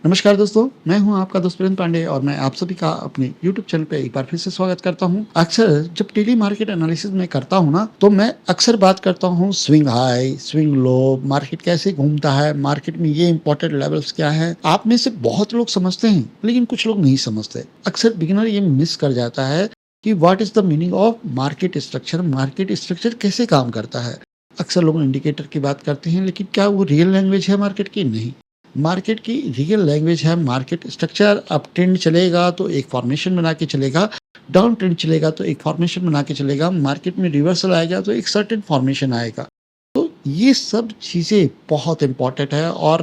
नमस्कार दोस्तों, मैं हूं आपका दोस्त प्रेम पांडे और मैं आप सभी का अपने YouTube चैनल पे एक बार फिर से स्वागत करता हूं। अक्सर जब डेली मार्केट एनालिसिस मैं करता हूं ना, तो मैं अक्सर बात करता हूं swing high, swing low, market कैसे घूमता है, मार्केट में ये इंपॉर्टेंट लेवल्स क्या है। आप में से बहुत लोग समझते हैं, लेकिन कुछ लोग नहीं समझते। अक्सर बिगिनर ये मिस कर जाता है कि what is the meaning of market structure कैसे काम करता है। अक्सर लोग इंडिकेटर की बात करते हैं, लेकिन क्या वो रियल लैंग्वेज है मार्केट की? नहीं। मार्केट की रियल लैंग्वेज है मार्केट स्ट्रक्चर। अप ट्रेंड चलेगा तो एक फॉर्मेशन बना के चलेगा, डाउन ट्रेंड चलेगा तो एक फॉर्मेशन बना के चलेगा, मार्केट में रिवर्सल आएगा तो एक सर्टेन फॉर्मेशन आएगा। तो ये सब चीज़ें बहुत इंपॉर्टेंट है और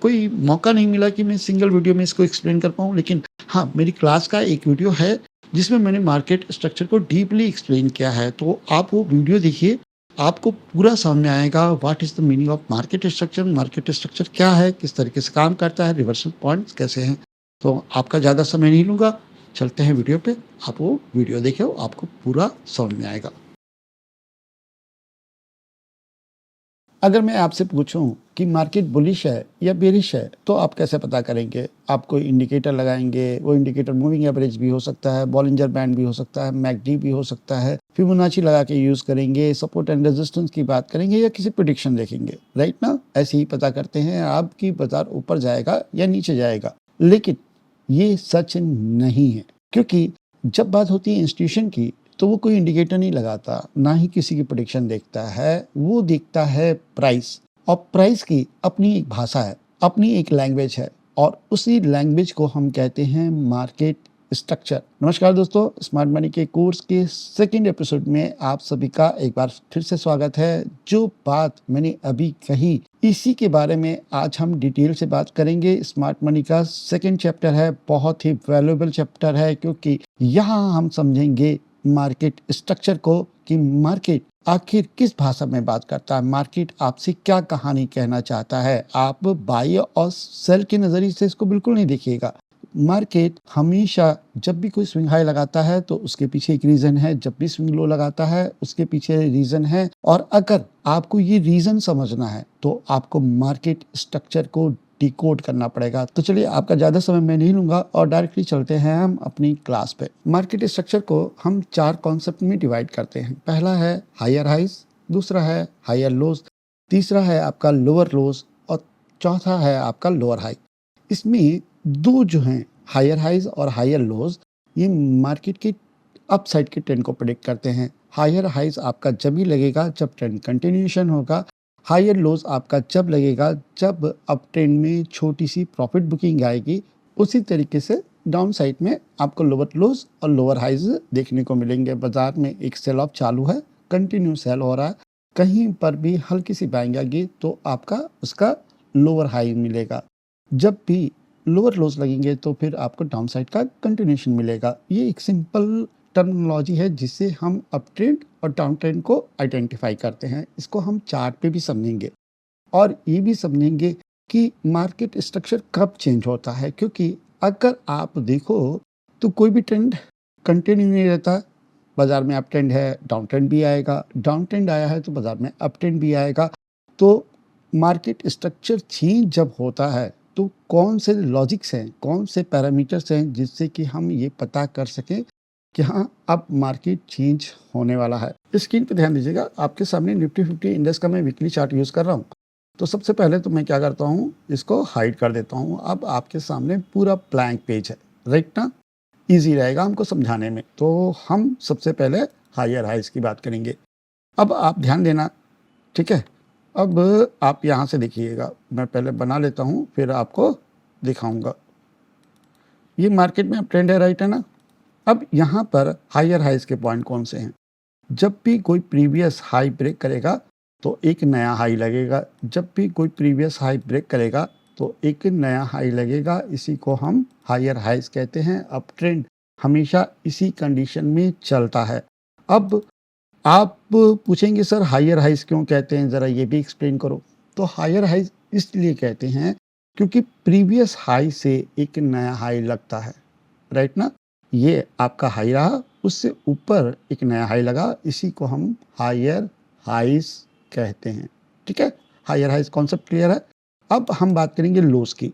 कोई मौका नहीं मिला कि मैं सिंगल वीडियो में इसको एक्सप्लेन कर पाऊँ, लेकिन हाँ, मेरी क्लास का एक वीडियो है जिसमें मैंने मार्केट स्ट्रक्चर को डीपली एक्सप्लेन किया है। तो आप वो वीडियो देखिए, आपको पूरा समझ में आएगा what is the meaning of market structure क्या है, किस तरीके से काम करता है, रिवर्सल पॉइंट्स कैसे हैं। तो आपका ज़्यादा समय नहीं लूँगा, चलते हैं वीडियो पे। आप वो वीडियो देखिए, आपको पूरा समझ में आएगा। अगर मैं आपसे पूछूं कि मार्केट बुलिश है या बेरिश है, तो आप कैसे पता करेंगे? आप कोई इंडिकेटर लगाएंगे, वो इंडिकेटर मूविंग एवरेज भी हो सकता है, बॉलिंजर बैंड भी हो सकता है, मैकडी भी हो सकता है, फिबोनाची लगा के यूज करेंगे, सपोर्ट एंड रेजिस्टेंस की बात करेंगे या किसी प्रिडिक्शन देखेंगे, राइट ना? ऐसे ही पता करते हैं आप कि बाजार ऊपर जाएगा या नीचे जाएगा। लेकिन ये सच नहीं है, क्योंकि जब बात होती है इंस्टीट्यूशन की, तो वो कोई इंडिकेटर नहीं लगाता, ना ही किसी की प्रेडिक्शन देखता है, वो देखता है प्राइस। और प्राइस की अपनी एक भाषा है, अपनी एक लैंग्वेज है, और उसी लैंग्वेज को हम कहते हैं मार्केट स्ट्रक्चर। नमस्कार दोस्तों, स्मार्ट मनी के कोर्स के सेकंड एपिसोड में आप सभी का एक बार फिर से स्वागत है। जो बात मैंने अभी कही, इसी के बारे में आज हम डिटेल से बात करेंगे। स्मार्ट मनी का सेकंड चैप्टर है, बहुत ही वैल्यूएबल चैप्टर है, क्योंकि यहाँ हम समझेंगे मार्केट स्ट्रक्चर को, कि मार्केट आखिर किस भाषा में बात करता है, मार्केट आपसे क्या कहानी कहना चाहता है। आप बाय और सेल के नजरिए से इसको बिल्कुल नहीं देखिएगा। मार्केट हमेशा जब भी कोई स्विंग हाई लगाता है तो उसके पीछे एक रीजन है, जब भी स्विंग लो लगाता है उसके पीछे रीजन है। और अगर आपको ये रीजन समझना है तो आपको मार्केट स्ट्रक्चर को डिकोड करना पड़ेगा। तो चलिए, आपका ज़्यादा समय मैं नहीं लूँगा और डायरेक्टली चलते हैं हम अपनी क्लास पे। मार्केट स्ट्रक्चर को हम 4 कॉन्सेप्ट में डिवाइड करते हैं। पहला है हायर हाइज, दूसरा है हायर लोज, तीसरा है आपका लोअर लोज, और चौथा है आपका लोअर हाई। इसमें 2 जो हैं, हायर हाइज और हायर लोज, ये मार्केट के अपसाइड के ट्रेंड को प्रेडिक्ट करते हैं। हायर हाइज आपका जब ही लगेगा जब ट्रेंड कंटिन्यूएशन होगा, हायर लोज आपका जब लगेगा जब अप ट्रेंड में छोटी सी प्रॉफिट बुकिंग आएगी। उसी तरीके से डाउन साइड में आपको लोअर लोज और लोअर हाइज देखने को मिलेंगे। बाजार में एक सेल ऑफ चालू है, कंटिन्यू सेल हो रहा है, कहीं पर भी हल्की सी बाइंग आएगी तो आपका उसका लोअर हाई मिलेगा। जब भी लोअर लोज लगेंगे तो फिर आपको डाउन साइड का कंटिन्यूएशन मिलेगा। ये एक सिंपल टर्मिनोलॉजी है जिससे हम अप ट्रेंड और डाउन ट्रेंड को आइडेंटिफाई करते हैं। इसको हम चार्ट पे भी समझेंगे और ये भी समझेंगे कि मार्केट स्ट्रक्चर कब चेंज होता है, क्योंकि अगर आप देखो तो कोई भी ट्रेंड कंटिन्यू नहीं रहता। बाजार में अप ट्रेंड है, डाउन ट्रेंड भी आएगा, डाउन ट्रेंड आया है तो बाजार में अप ट्रेंड भी आएगा। तो मार्केट स्ट्रक्चर चेंज जब होता है तो कौन से लॉजिक्स हैं, कौन से पैरामीटर्स हैं जिससे कि हम ये पता कर सकें कि हाँ, अब मार्केट चेंज होने वाला है। स्क्रीन पे ध्यान दीजिएगा, आपके सामने निफ्टी 50 इंडेक्स का मैं वीकली चार्ट यूज़ कर रहा हूँ। तो सबसे पहले तो मैं क्या करता हूँ, इसको हाइड कर देता हूँ। अब आपके सामने पूरा ब्लैंक पेज है, राइट ना? ईज़ी रहेगा हमको समझाने में। तो हम सबसे पहले हायर हाइज़ की बात करेंगे। अब आप ध्यान देना, ठीक है? अब आप यहाँ से देखिएगा, मैं पहले बना लेता हूँ फिर आपको दिखाऊँगा। ये मार्केट में अब ट्रेंड है, राइट है ना? अब यहाँ पर हायर हाइज के पॉइंट कौन से हैं? जब भी कोई प्रीवियस हाई ब्रेक करेगा तो एक नया हाई लगेगा, जब भी कोई प्रीवियस हाई ब्रेक करेगा तो एक नया हाई लगेगा। इसी को हम हायर हाइज कहते हैं। अब ट्रेंड हमेशा इसी कंडीशन में चलता है। अब आप पूछेंगे सर हायर हाइज क्यों कहते हैं, ज़रा ये भी एक्सप्लेन करो। तो हायर हाइज इसलिए कहते हैं क्योंकि प्रीवियस हाई से एक नया हाई लगता है, राइट ना? ये आपका हाई रहा, उससे ऊपर एक नया हाई लगा, इसी को हम हायर हाइज कहते हैं, ठीक है? हायर हाइज कॉन्सेप्ट क्लियर है। अब हम बात करेंगे लोज की।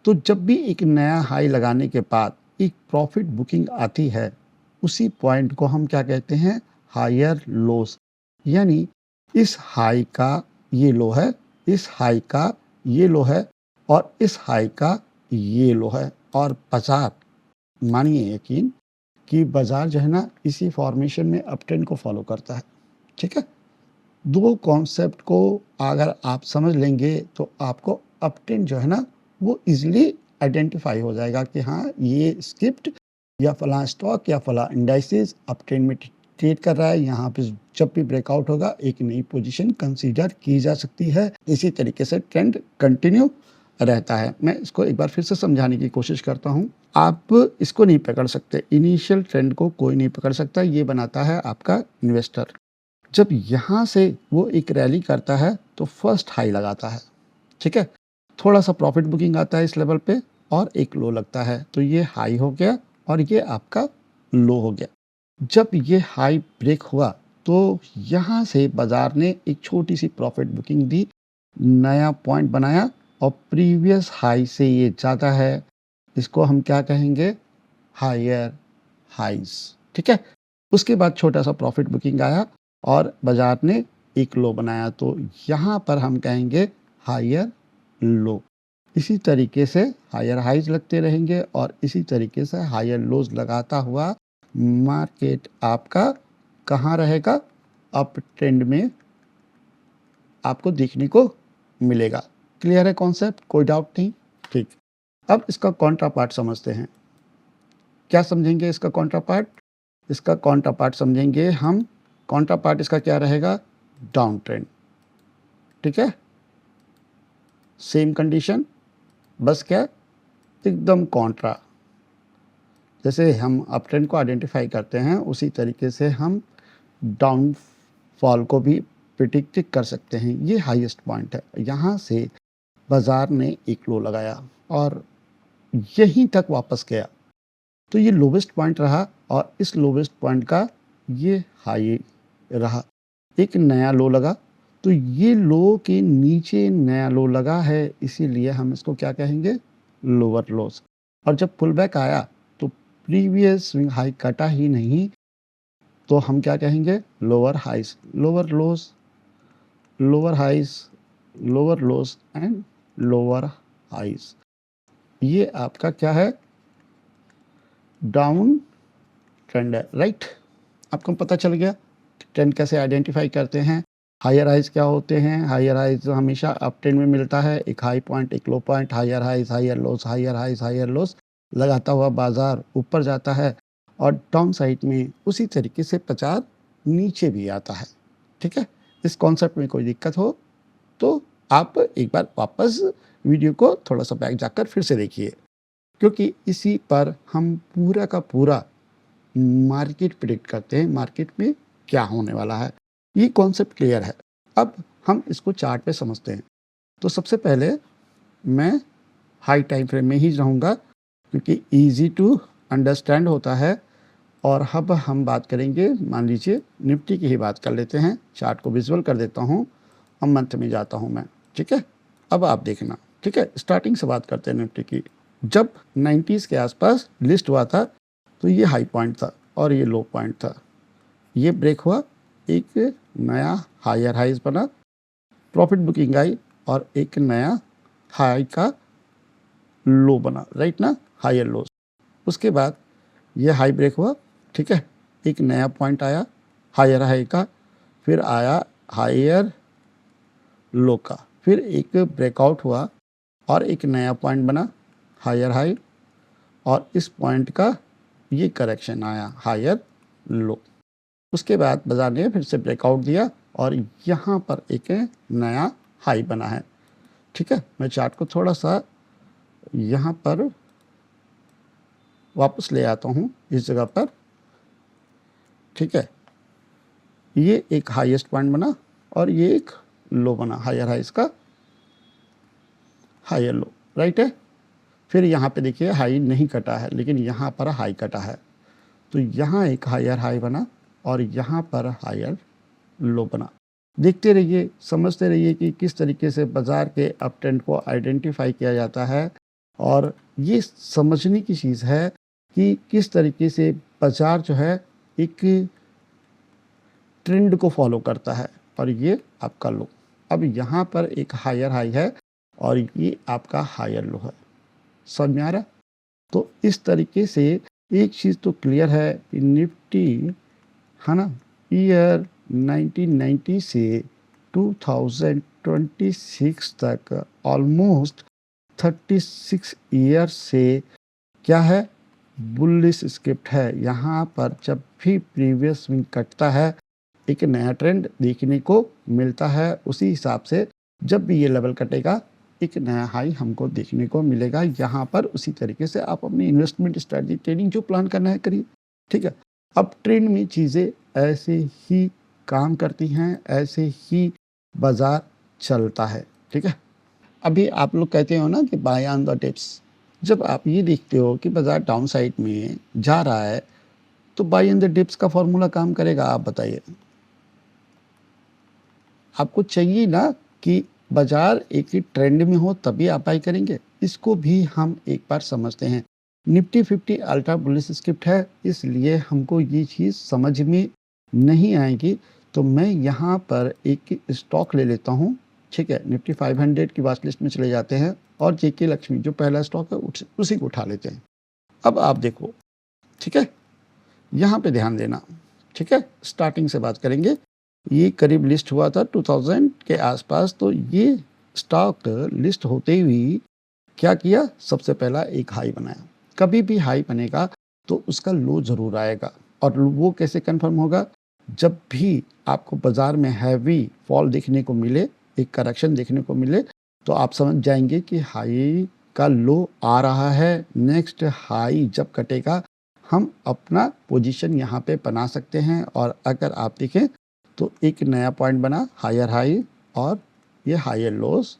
तो जब भी एक नया हाई लगाने के बाद एक प्रॉफिट बुकिंग आती है, उसी पॉइंट को हम क्या कहते हैं, हायर लोस। यानी इस हाई का ये लो है, इस हाई का ये लो है और इस हाई का ये लो है। और बाजार, मानिए यकीन कि बाजार जो है ना इसी फॉर्मेशन में अप ट्रेंड को फॉलो करता है। ठीक है, दो कॉन्सेप्ट को अगर आप समझ लेंगे तो आपको अप ट्रेंड जो है ना वो इजीली आइडेंटिफाई हो जाएगा कि हाँ ये स्क्रिप्ट या फला स्टॉक या फला इंडाइसेस अप ट्रेंड में ट्रेड कर रहा है। यहाँ पे जब भी ब्रेकआउट होगा एक नई पोजीशन कंसीडर की जा सकती है। इसी तरीके से ट्रेंड कंटिन्यू रहता है। मैं इसको एक बार फिर से समझाने की कोशिश करता हूँ। आप इसको नहीं पकड़ सकते, इनिशियल ट्रेंड को कोई नहीं पकड़ सकता, ये बनाता है आपका इन्वेस्टर। जब यहाँ से वो एक रैली करता है तो फर्स्ट हाई लगाता है। ठीक है, थोड़ा सा प्रॉफिट बुकिंग आता है इस लेवल पे और एक लो लगता है, तो ये हाई हो गया और ये आपका लो हो गया। जब ये हाई ब्रेक हुआ तो यहाँ से बाजार ने एक छोटी सी प्रॉफिट बुकिंग दी, नया पॉइंट बनाया और प्रीवियस हाई से ये ज़्यादा है, इसको हम क्या कहेंगे, हायर हाइज। ठीक है, उसके बाद छोटा सा प्रॉफिट बुकिंग आया और बाजार ने एक लो बनाया, तो यहाँ पर हम कहेंगे हायर लो। इसी तरीके से हायर हाइज लगते रहेंगे और इसी तरीके से हायर लोज लगाता हुआ मार्केट आपका कहाँ रहेगा, अप ट्रेंड में आपको देखने को मिलेगा। क्लियर है कॉन्सेप्ट, कोई डाउट नहीं? ठीक, अब इसका कॉन्ट्रा पार्ट समझते हैं। क्या समझेंगे इसका कॉन्ट्रा पार्ट? इसका कॉन्ट्रा पार्ट समझेंगे हम। कॉन्ट्रा पार्ट इसका क्या रहेगा, डाउन ट्रेंड। ठीक है, सेम कंडीशन, बस क्या, एकदम कॉन्ट्रा। जैसे हम अप ट्रेंड को आइडेंटिफाई करते हैं उसी तरीके से हम डाउन फॉल को भी प्रिडिक्ट कर सकते हैं। ये हाईएस्ट पॉइंट है, यहाँ से बाजार ने एक लो लगाया और यहीं तक वापस गया, तो ये लोवेस्ट पॉइंट रहा और इस लोवेस्ट पॉइंट का ये हाई रहा। एक नया लो लगा, तो ये लो के नीचे नया लो लगा है, इसीलिए हम इसको क्या कहेंगे, लोअर लोस। और जब पुल बैक आया तो प्रीवियस स्विंग हाई कटा ही नहीं, तो हम क्या कहेंगे, lower highs, lower lows, lower highs, lower lows and lower highs. ये आपका क्या है, डाउन ट्रेंड है। राइट, आपको पता चल गया ट्रेंड कैसे आइडेंटिफाई करते हैं। हायर हाइज क्या होते हैं, हायर हाइज हमेशा अप ट्रेंड में मिलता है, एक हाई पॉइंट एक low point, higher highs higher lows, higher highs higher lows लगाता हुआ बाजार ऊपर जाता है और डाउन साइड में उसी तरीके से बाजार नीचे भी आता है। ठीक है, इस कॉन्सेप्ट में कोई दिक्कत हो तो आप एक बार वापस वीडियो को थोड़ा सा बैक जाकर फिर से देखिए, क्योंकि इसी पर हम पूरा का पूरा मार्केट प्रिडिक्ट करते हैं, मार्केट में क्या होने वाला है। ये कॉन्सेप्ट क्लियर है। अब हम इसको चार्ट पे समझते हैं। तो सबसे पहले मैं हाई टाइम फ्रेम में ही रहूँगा क्योंकि इजी टू अंडरस्टैंड होता है। और अब हम बात करेंगे, मान लीजिए निफ्टी की ही बात कर लेते हैं। चार्ट को विजुअल कर देता हूँ और मंथ में जाता हूँ मैं। ठीक है, अब आप देखना। ठीक है, स्टार्टिंग से बात करते हैं निफ्टी की। जब 90s के आसपास लिस्ट हुआ था तो ये हाई पॉइंट था और ये लो पॉइंट था। ये ब्रेक हुआ, एक नया हायर हाइज बना, प्रॉफिट बुकिंग आई और एक नया हाई का लो बना। राइट ना, हायर लो। उसके बाद ये हाई ब्रेक हुआ, ठीक है, एक नया पॉइंट आया हायर हाई का, फिर आया हायर लो का, फिर एक ब्रेकआउट हुआ और एक नया पॉइंट बना हायर हाई और इस पॉइंट का ये करेक्शन आया हायर लो। उसके बाद बाजार ने फिर से ब्रेकआउट दिया और यहाँ पर एक नया हाई बना है। ठीक है, मैं चार्ट को थोड़ा सा यहाँ पर वापस ले आता हूँ इस जगह पर। ठीक है, ये एक हाईएस्ट पॉइंट बना और ये एक लो बना, हायर हाइज का हायर लो। राइट है, फिर यहाँ पे देखिए हाई नहीं कटा है लेकिन यहाँ पर हाई कटा है, तो यहाँ एक हायर हाई बना और यहाँ पर हायर लो बना। देखते रहिए, समझते रहिए कि किस तरीके से बाज़ार के अप ट्रेंड को आइडेंटिफाई किया जाता है और ये समझने की चीज़ है कि किस तरीके से बाज़ार जो है एक ट्रेंड को फॉलो करता है और ये आपका लो। अब यहाँ पर एक हायर हाई है और ये आपका हायर लो है। समझ में आ रहा है? तो इस तरीके से एक चीज़ तो क्लियर है कि निफ्टी है ना, ईयर 1990 से 2026 तक ऑलमोस्ट 36 ईयर से क्या है, बुलिश स्क्रिप्ट है। यहाँ पर जब भी प्रीवियस स्विंग कटता है एक नया ट्रेंड देखने को मिलता है। उसी हिसाब से जब भी ये लेवल कटेगा एक नया हाई हमको देखने को मिलेगा। यहाँ पर उसी तरीके से आप अपनी इन्वेस्टमेंट स्ट्रेटजी ट्रेडिंग जो प्लान करना है करिए, ठीक है। अब ट्रेंड में चीज़ें ऐसे ही काम करती हैं, ऐसे ही बाज़ार चलता है, ठीक है। अभी आप लोग कहते हो ना कि बाय ऑन द डिप्स, जब आप ये देखते हो कि बाज़ार डाउन साइड में जा रहा है तो बाय ऑन द डिप्स का फॉर्मूला काम करेगा? आप बताइए। आपको चाहिए ना कि बाज़ार एक ही ट्रेंड में हो तभी आप बाई करेंगे। इसको भी हम एक बार समझते हैं। निफ्टी 50 अल्ट्रा बुलिश स्क्रिप्ट है, इसलिए हमको ये चीज़ समझ में नहीं आएगी। तो मैं यहाँ पर एक स्टॉक ले लेता हूँ, ठीक है। निफ्टी 500 की वॉच लिस्ट में चले जाते हैं और जेके लक्ष्मी जो पहला स्टॉक है उसी को उठा लेते हैं। अब आप देखो, ठीक है, यहाँ पे ध्यान देना, ठीक है। स्टार्टिंग से बात करेंगे। ये करीब लिस्ट हुआ था 2000 के आसपास। तो ये स्टॉक लिस्ट होते ही क्या किया, सबसे पहला एक हाई बनाया। कभी भी हाई बनेगा तो उसका लो ज़रूर आएगा। और वो कैसे कंफर्म होगा, जब भी आपको बाज़ार में हैवी फॉल देखने को मिले, एक करेक्शन देखने को मिले, तो आप समझ जाएंगे कि हाई का लो आ रहा है। नेक्स्ट हाई जब कटेगा हम अपना पोजीशन यहाँ पे बना सकते हैं। और अगर आप देखें तो एक नया पॉइंट बना, हायर हाई और ये हायर लोस,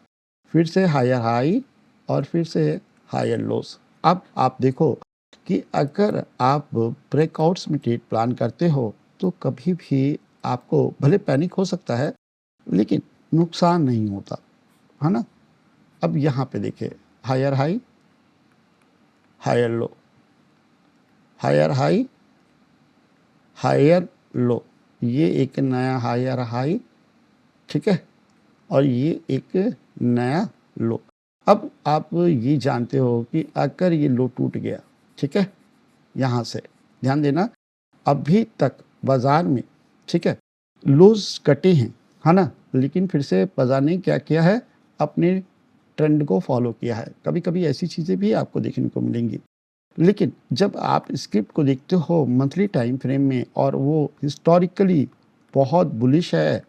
फिर से हायर हाई और फिर से हायर लोस। अब आप देखो कि अगर आप ब्रेकआउट्स में ट्रेड प्लान करते हो तो कभी भी आपको भले पैनिक हो सकता है लेकिन नुकसान नहीं होता, है ना। अब यहाँ पे देखिए, higher high, higher low, higher high, higher low, ये एक नया हायर हाई, ठीक है, और ये एक नया लो। अब आप ये जानते हो कि अगर ये लो टूट गया, ठीक है, यहाँ से ध्यान देना, अभी तक बाज़ार में, ठीक है, लोज कटे हैं, है ना, लेकिन फिर से बाज़ार ने क्या किया है, अपने ट्रेंड को फॉलो किया है। कभी कभी ऐसी चीज़ें भी आपको देखने को मिलेंगी। लेकिन जब आप स्क्रिप्ट को देखते हो मंथली टाइम फ्रेम में और वो हिस्टोरिकली बहुत बुलिश है,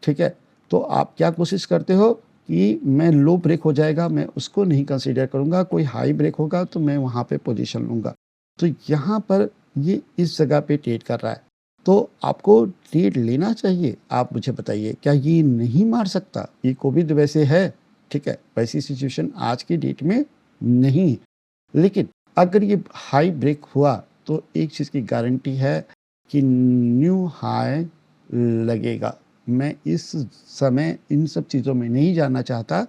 ठीक है, तो आप क्या कोशिश करते हो कि मैं लो ब्रेक हो जाएगा मैं उसको नहीं कंसीडर करूँगा, कोई हाई ब्रेक होगा तो मैं वहाँ पे पोजीशन लूँगा। तो यहाँ पर ये इस जगह पे ट्रेड कर रहा है, तो आपको ट्रेड लेना चाहिए। आप मुझे बताइए, क्या ये नहीं मार सकता? ये कोविड वैसे है, ठीक है, वैसी सिचुएशन आज की डेट में नहीं है। लेकिन अगर ये हाई ब्रेक हुआ तो एक चीज़ की गारंटी है कि न्यू हाई लगेगा। मैं इस समय इन सब चीज़ों में नहीं जानना चाहता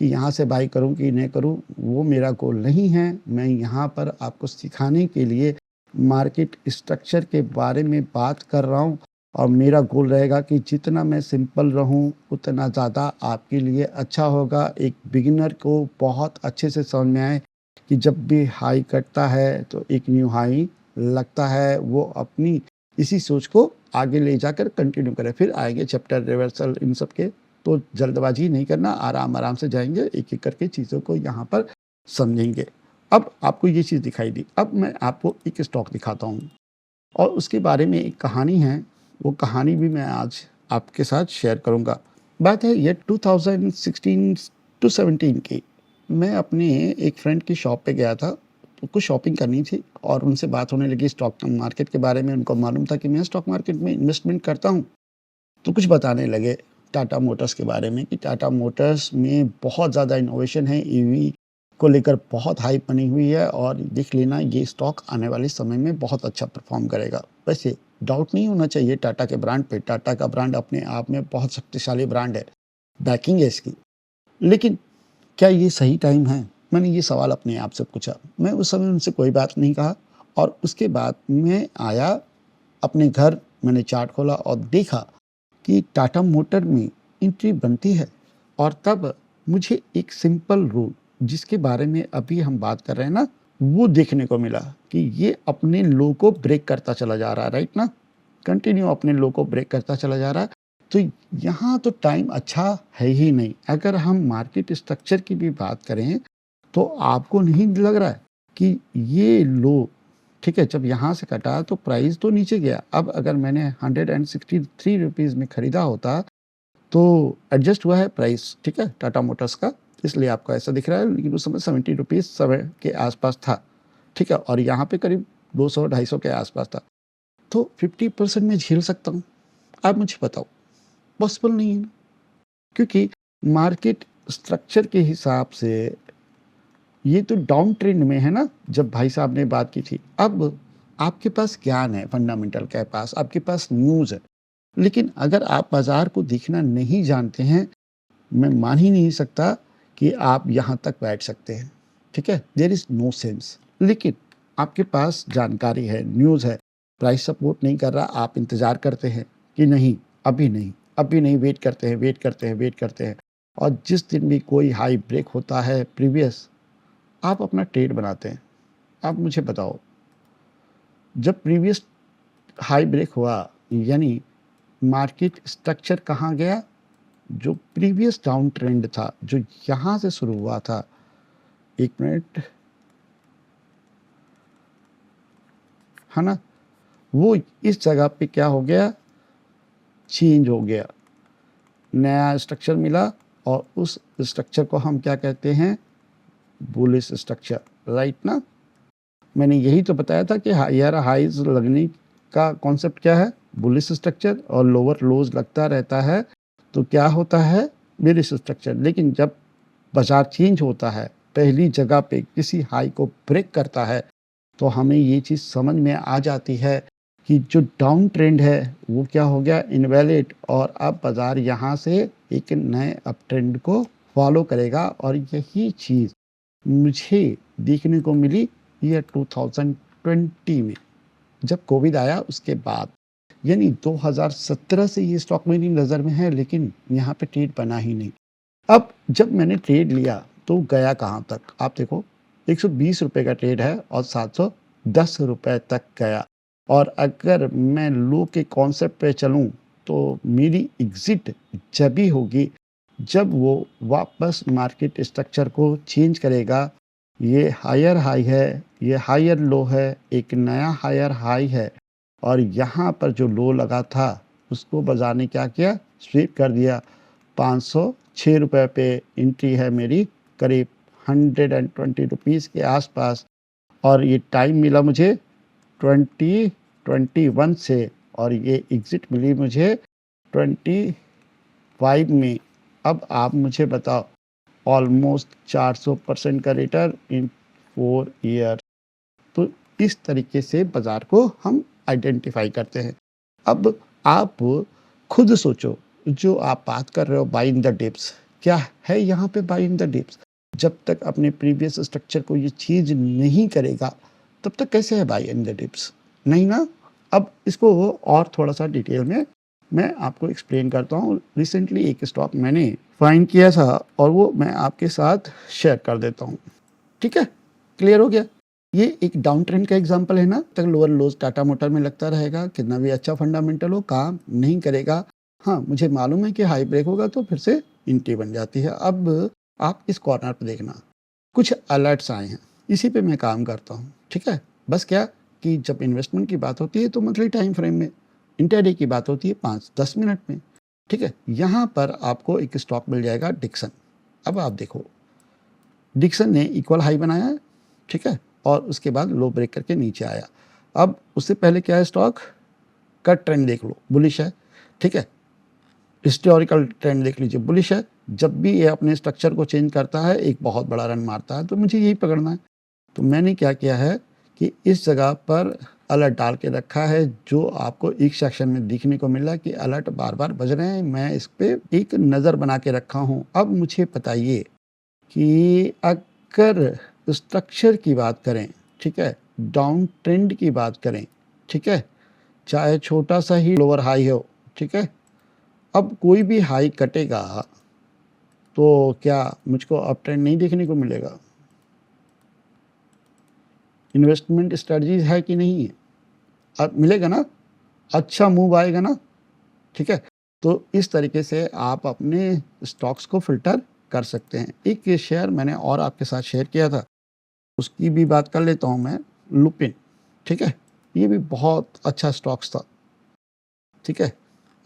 कि यहाँ से बाई करूँ कि नहीं करूँ, वो मेरा गोल नहीं है। मैं यहाँ पर आपको सिखाने के लिए मार्केट स्ट्रक्चर के बारे में बात कर रहा हूँ और मेरा गोल रहेगा कि जितना मैं सिंपल रहूँ उतना ज़्यादा आपके लिए अच्छा होगा। एक बिगिनर को बहुत अच्छे से समझ में आए कि जब भी हाई कटता है तो एक न्यू हाई लगता है, वो अपनी इसी सोच को आगे ले जाकर कंटिन्यू करें। फिर आएंगे चैप्टर रिवर्सल इन सब के, तो जल्दबाजी नहीं करना, आराम आराम से जाएंगे, एक एक करके चीज़ों को यहाँ पर समझेंगे। अब आपको ये चीज़ दिखाई दी, अब मैं आपको एक स्टॉक दिखाता हूँ और उसके बारे में एक कहानी है। वो कहानी भी मैं आज आपके साथ शेयर करूँगा। बात है ये 2016 टू 17 की। मैं अपने एक फ्रेंड की शॉप पे गया था, तो कुछ शॉपिंग करनी थी और उनसे बात होने लगी स्टॉक मार्केट के बारे में। उनको मालूम था कि मैं स्टॉक मार्केट में इन्वेस्टमेंट करता हूँ, तो कुछ बताने लगे टाटा मोटर्स के बारे में कि टाटा मोटर्स में बहुत ज़्यादा इनोवेशन है, ईवी को लेकर बहुत हाइप बनी हुई है और देख लेना ये स्टॉक आने वाले समय में बहुत अच्छा परफॉर्म करेगा। वैसे डाउट नहीं होना चाहिए टाटा के ब्रांड पे, टाटा का ब्रांड अपने आप में बहुत शक्तिशाली ब्रांड है, बैकिंग है इसकी। लेकिन क्या ये सही टाइम है? मैंने ये सवाल अपने आप से पूछा। मैं उस समय उनसे कोई बात नहीं कहा और उसके बाद मैं आया अपने घर, मैंने चार्ट खोला और देखा कि टाटा मोटर में एंट्री बनती है और तब मुझे एक सिंपल रूल जिसके बारे में अभी हम बात कर रहे हैं ना, वो देखने को मिला कि ये अपने लो को ब्रेक करता चला जा रहा है, राइट ना? कंटिन्यू अपने लो को ब्रेक करता चला जा रहा है। तो यहाँ तो टाइम अच्छा है ही नहीं। अगर हम मार्केट स्ट्रक्चर की भी बात करें तो आपको नहीं लग रहा है कि ये लो, ठीक है, जब यहाँ से कटा तो प्राइस तो नीचे गया। अब अगर मैंने 163 रुपीज़ में खरीदा होता तो एडजस्ट हुआ है प्राइस, ठीक है, टाटा मोटर्स का, इसलिए आपको ऐसा दिख रहा है, लेकिन उस समय 70 रुपीज़ समय के आसपास था, ठीक है, और यहाँ पे करीब 200-250 के आसपास था। तो 50% में झेल सकता हूँ। आप मुझे बताओ, पॉसिबल नहीं है ना, क्योंकि मार्केट स्ट्रक्चर के हिसाब से ये तो डाउन ट्रेंड में है ना, जब भाई साहब ने बात की थी। अब आपके पास ज्ञान है फंडामेंटल के पास, आपके पास न्यूज़ है, लेकिन अगर आप बाज़ार को देखना नहीं जानते हैं, मैं मान ही नहीं सकता कि आप यहाँ तक बैठ सकते हैं, ठीक है? There is no sense. लेकिन आपके पास जानकारी है, न्यूज़ है, प्राइस सपोर्ट नहीं कर रहा, आप इंतज़ार करते हैं कि नहीं, अभी नहीं, अभी नहीं, वेट करते हैं, वेट करते हैं, वेट करते हैं, और जिस दिन भी कोई हाई ब्रेक होता है प्रीवियस, आप अपना ट्रेड बनाते हैं। आप मुझे बताओ, जब प्रीवियस हाई ब्रेक हुआ, यानी मार्केट स्ट्रक्चर कहाँ गया? जो प्रीवियस डाउन ट्रेंड था, जो यहाँ से शुरू हुआ था, 1 मिनट, है ना? वो इस जगह पे क्या हो गया? चेंज हो गया, नया स्ट्रक्चर मिला और उस स्ट्रक्चर को हम क्या कहते हैं? बुलिश स्ट्रक्चर, राइट ना? मैंने यही तो बताया था कि हायर हाइज लगने का कॉन्सेप्ट क्या है? बुलिश स्ट्रक्चर, और लोअर लोज लगता रहता है तो क्या होता है? Bearish structure. लेकिन जब बाजार चेंज होता है, पहली जगह पे किसी हाई को ब्रेक करता है, तो हमें ये चीज़ समझ में आ जाती है कि जो डाउन ट्रेंड है वो क्या हो गया? इनवैलिड, और अब बाजार यहाँ से एक नए अप ट्रेंड को फॉलो करेगा। और यही चीज़ मुझे देखने को मिली ईयर 2020 में, जब कोविड आया उसके बाद, यानी 2017 से ये स्टॉक मेरी नज़र में है, लेकिन यहाँ पे ट्रेड बना ही नहीं। अब जब मैंने ट्रेड लिया तो गया कहाँ तक? आप देखो, 120 रुपए का ट्रेड है और 710 रुपए तक गया। और अगर मैं लो के कॉन्सेप्ट पे चलूँ तो मेरी एग्ज़िट जब ही होगी जब वो वापस मार्केट स्ट्रक्चर को चेंज करेगा। ये हायर हाई है, ये हायर लो है, एक नया हायर हाई है, और यहाँ पर जो लो लगा था उसको बाज़ार ने क्या किया? स्वीप कर दिया। 506 रुपए पे एंट्री है मेरी, करीब 120 रुपीज़ के आसपास, और ये टाइम मिला मुझे 2021 से, और ये एग्ज़िट मिली मुझे 25 में। अब आप मुझे बताओ, ऑलमोस्ट 400% का रिटर्न इन 4 ईयर। तो इस तरीके से बाज़ार को हम आइडेंटिफ़ाई करते हैं। अब आप खुद सोचो, जो आप बात कर रहे हो बाय इन द डिप्स, क्या है यहाँ पे बाय इन द डिप्स? जब तक अपने प्रीवियस स्ट्रक्चर को ये चीज़ नहीं करेगा, तब तक कैसे है बाय इन द डिप्स? नहीं ना? अब इसको और थोड़ा-सा डिटेल में मैं आपको एक्सप्लेन करता हूँ। रिसेंटली एक स्टॉक मैंने फाइंड किया था और वो मैं आपके साथ शेयर कर देता हूँ। ठीक है? क्लियर हो गया? ये एक डाउन ट्रेंड का एग्जांपल है ना, तक लोअर लोज टाटा मोटर में लगता रहेगा, कितना भी अच्छा फंडामेंटल हो, काम नहीं करेगा। हाँ, मुझे मालूम है कि हाई ब्रेक होगा तो फिर से एंट्री बन जाती है। अब आप इस कॉर्नर पे देखना, कुछ अलर्ट्स आए हैं, इसी पे मैं काम करता हूँ, ठीक है? बस क्या कि जब इन्वेस्टमेंट की बात होती है तो मंथली टाइम फ्रेम में, इंट्राडे की बात होती है 5-10 मिनट में, ठीक है? यहाँ पर आपको एक स्टॉक मिल जाएगा डिक्सन। अब आप देखो, डिक्सन ने इक्वल हाई बनाया है, ठीक है? और उसके बाद लो ब्रेक करके नीचे आया। अब उससे पहले क्या है स्टॉक? कट ट्रेंड देख लो, बुलिश है, ठीक है? हिस्टोरिकल ट्रेंड देख लीजिए, बुलिश है। जब भी ये अपने स्ट्रक्चर को चेंज करता है, एक बहुत बड़ा रन मारता है, तो मुझे यही पकड़ना है। तो मैंने क्या किया है कि इस जगह पर अलर्ट डाल के रखा है, जो आपको एक सेक्शन में दिखने को मिला कि अलर्ट बार-बार बज रहे हैं, मैं इस पे एक नज़र बना के रखा हूँ। अब मुझे बताइए कि अगर स्ट्रक्चर की बात करें, ठीक है, डाउन ट्रेंड की बात करें, ठीक है, चाहे छोटा सा ही लोअर हाई हो, ठीक है, अब कोई भी हाई कटेगा तो क्या मुझको अप ट्रेंड नहीं देखने को मिलेगा? इन्वेस्टमेंट स्ट्रेटजीज है कि नहीं है? अब मिलेगा ना, अच्छा मूव आएगा ना, ठीक है। तो इस तरीके से आप अपने स्टॉक्स को फिल्टर कर सकते हैं। एक ये शेयर मैंने और आपके साथ शेयर किया था, उसकी भी बात कर लेता हूँ मैं, लुपिन, ठीक है। ये भी बहुत अच्छा स्टॉक्स था, ठीक है।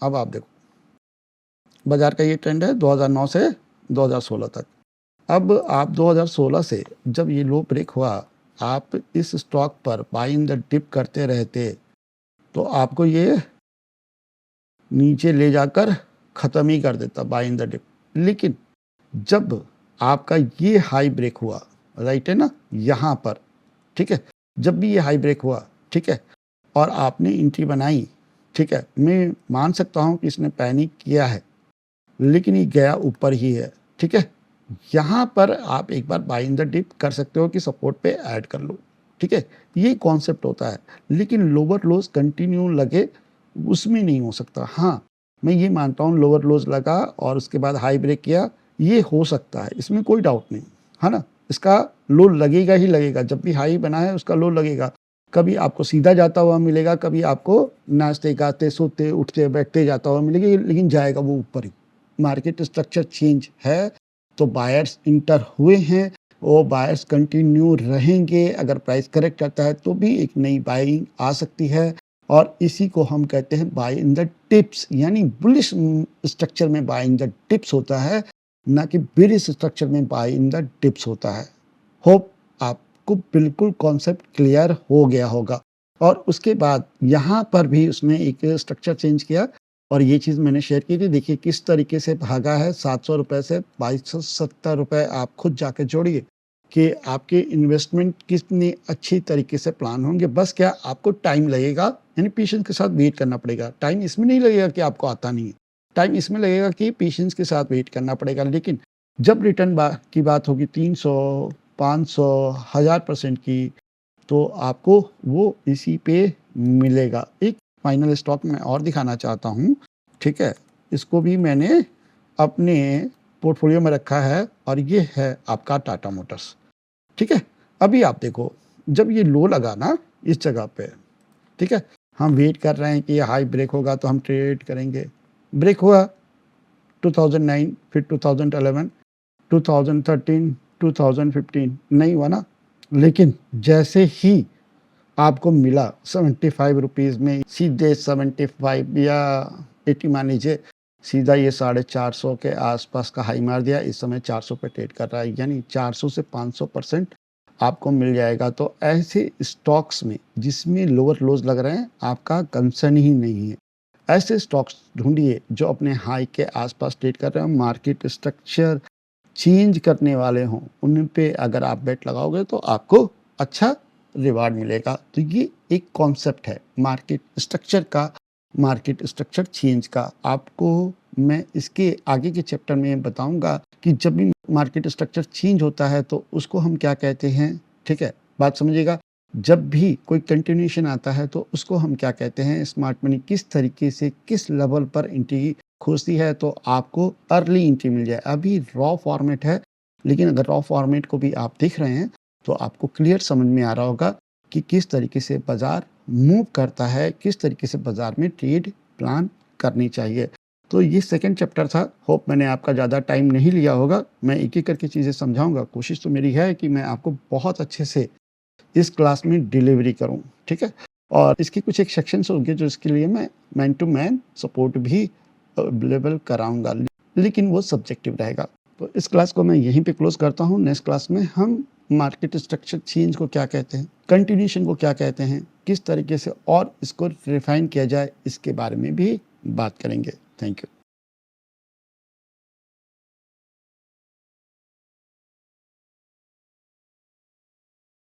अब आप देखो, बाजार का ये ट्रेंड है 2009 से 2016 तक। अब आप 2016 से जब ये लो ब्रेक हुआ, आप इस स्टॉक पर बाय इन द डिप करते रहते तो आपको ये नीचे ले जाकर ख़त्म ही कर देता बाय इन द डिप। लेकिन जब आपका ये हाई ब्रेक हुआ, राइट है ना, यहाँ पर, ठीक है, जब भी ये हाई ब्रेक हुआ, ठीक है, और आपने एंट्री बनाई, ठीक है, मैं मान सकता हूँ कि इसने पैनिक किया है, लेकिन ये गया ऊपर ही है, ठीक है। यहाँ पर आप एक बार बाय इन द डिप कर सकते हो कि सपोर्ट पे ऐड कर लो, ठीक है, ये कॉन्सेप्ट होता है। लेकिन लोअर लोज कंटिन्यू लगे उसमें नहीं हो सकता। हाँ, मैं ये मानता हूँ लोअर लोज लगा और उसके बाद हाई ब्रेक किया, ये हो सकता है, इसमें कोई डाउट नहीं, है ना। इसका लो लगेगा ही लगेगा, जब भी हाई बना है उसका लो लगेगा। कभी आपको सीधा जाता हुआ मिलेगा, कभी आपको नाचते गाते सोते उठते बैठते जाता हुआ मिलेगा, लेकिन जाएगा वो ऊपर ही। मार्केट स्ट्रक्चर चेंज है, तो बायर्स इंटर हुए हैं, वो बायर्स कंटिन्यू रहेंगे। अगर प्राइस करेक्ट करता है तो भी एक नई बाइंग आ सकती है, और इसी को हम कहते हैं बाय इन द टिप्स, यानी बुलिश स्ट्रक्चर में बाय इन द टिप्स होता है, ना कि बेरिश स्ट्रक्चर में बाय इन द टिप्स होता है। होप आपको बिल्कुल कॉन्सेप्ट क्लियर हो गया होगा। और उसके बाद यहाँ पर भी उसने एक स्ट्रक्चर चेंज किया, और ये चीज़ मैंने शेयर की थी। देखिए किस तरीके से भागा है, 700 रुपये से 2270 रुपये। आप खुद जाके जोड़िए कि आपके इन्वेस्टमेंट कितनी अच्छी तरीके से प्लान होंगे। बस क्या आपको टाइम लगेगा, यानी पेशेंस के साथ वेट करना पड़ेगा। टाइम इसमें नहीं लगेगा कि आपको आता नहीं है, टाइम इसमें लगेगा कि पेशेंस के साथ वेट करना पड़ेगा। लेकिन जब रिटर्न की बात होगी 300, 500, 1000% की, तो आपको वो इसी पे मिलेगा। एक फाइनल स्टॉक मैं और दिखाना चाहता हूँ, ठीक है, इसको भी मैंने अपने पोर्टफोलियो में रखा है, और ये है आपका टाटा मोटर्स, ठीक है। अभी आप देखो, जब ये लो लगा ना इस जगह पे, ठीक है, हम वेट कर रहे हैं कि ये हाई ब्रेक होगा तो हम ट्रेड करेंगे। ब्रेक हुआ 2009, फिर 2011, 2013, 2015, नहीं हुआ ना। लेकिन जैसे ही आपको मिला 75 रुपीज़ में, सीधे 75 या 80 मान लीजिए, सीधा ये 450 के आसपास का हाई मार दिया। इस समय 400 पे ट्रेड कर रहा है, यानी 400 से 500% आपको मिल जाएगा। तो ऐसे स्टॉक्स में जिसमें लोअर लोज लग रहे हैं, आपका कंसर्न ही नहीं है। ऐसे स्टॉक्स ढूंढिए जो अपने हाई के आसपास ट्रेड कर रहे हो, मार्केट स्ट्रक्चर चेंज करने वाले हों, उन पे अगर आप बेट लगाओगे तो आपको अच्छा रिवार्ड मिलेगा। तो ये एक कॉन्सेप्ट है मार्केट स्ट्रक्चर का, मार्केट स्ट्रक्चर चेंज का। आपको मैं इसके आगे के चैप्टर में बताऊंगा कि जब भी मार्केट स्ट्रक्चर चेंज होता है तो उसको हम क्या कहते हैं, ठीक है, बात समझिएगा। जब भी कोई कंटिन्यूएशन आता है तो उसको हम क्या कहते हैं, स्मार्ट मनी किस तरीके से किस लेवल पर एंट्री खोजती है, तो आपको अर्ली एंट्री मिल जाए। अभी रॉ फॉर्मेट है, लेकिन अगर रॉ फॉर्मेट को भी आप देख रहे हैं तो आपको क्लियर समझ में आ रहा होगा कि किस तरीके से बाज़ार मूव करता है, किस तरीके से बाज़ार में ट्रेड प्लान करनी चाहिए। तो ये सेकंड चैप्टर था। होप मैंने आपका ज़्यादा टाइम नहीं लिया होगा। मैं एक-एक करके चीज़ें समझाऊँगा। कोशिश तो मेरी है कि मैं आपको बहुत अच्छे से इस क्लास में डिलीवरी करूँ, ठीक है? और इसके कुछ एक सेक्शंस होंगे जो इसके लिए मैं मैन टू मैन सपोर्ट भी अवेलेबल कराऊँगा, लेकिन वो सब्जेक्टिव रहेगा। तो इस क्लास को मैं यहीं पे क्लोज़ करता हूँ। नेक्स्ट क्लास में हम मार्केट स्ट्रक्चर चेंज को क्या कहते हैं, कंटिन्यूएशन को क्या कहते हैं, किस तरीके से और इसको रिफाइन किया जाए, इसके बारे में भी बात करेंगे। Thank you.